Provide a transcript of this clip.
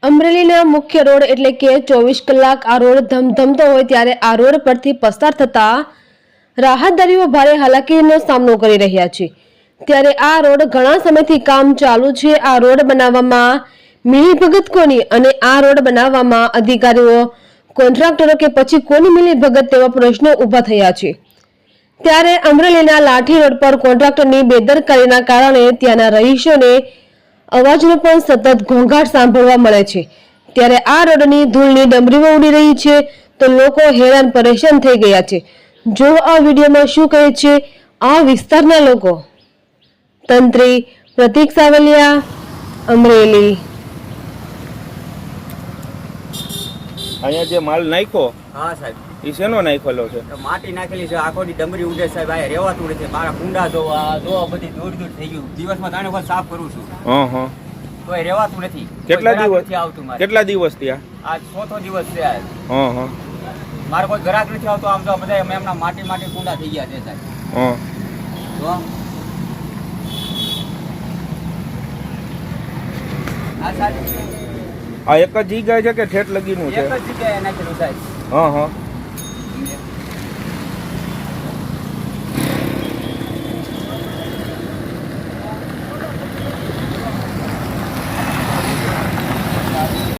અમરેલીના મુખ્ય રોડ એટલે કે 24 કલાક આ રોડ ધમધમતો હોય ત્યારે આ રોડ પરથી પસાર થતા રાહદારીઓ ભારે હાલાકીનો સામનો કરી રહ્યા છે। ત્યારે આ રોડ ઘણા સમયથી કામ ચાલુ છે। આ રોડ બનાવવામાં મિલીભગત કોની અને આ રોડ બનાવવામાં અધિકારીઓ, કોન્ટ્રાક્ટરો કે પછી કોની મિલીભગત તેવા પ્રશ્નો ઊભા થયા છે। ત્યારે અમરેલીના લાઠી રોડ પર કોન્ટ્રાક્ટરની બેદરકારીના કારણે ત્યાંના રહીશોને અવાજનો પણ સતત ઘોંઘાટ સાંભળવા મળે છે। ત્યારે આ રોડની ધૂળની ડમરીઓ ઉડી રહી છે તો લોકો હેરાન પરેશાન થઈ ગયા છે। જો આ વિડીયોમાં શું કહે છે આ વિસ્તારના લોકો। તંત્રી પ્રતિક સાવલિયા, અમરેલી। અહીંયા જે માલ નાખ્યો, હા સાહેબ, એ શેનો નાખેલો છે? માટી નાખેલી છે, આખો દી ડમરી ઉડે સાહેબ, આ રેવાતું નથી, મારા કુંડા જોવા બધી દૂર થઈ ગયું, દિવસમાં 3 વખત સાફ કરું છું, તો એ રેવાતું નથી। કેટલા દિવસ આવતું મારે? કેટલા દિવસ થયા? આ 4થો દિવસ છે આ। મારે કોઈ ગ્રાહક નથી આવતો, આમ તો બધા એમના માટી કુંડા થઈ ગયા છે સાહેબ। તો આ એક જ જગ્યાએ છે કે ઠેઠ લગીનું છે? એક જ જગ્યાએ નાખેલું સાહેબ।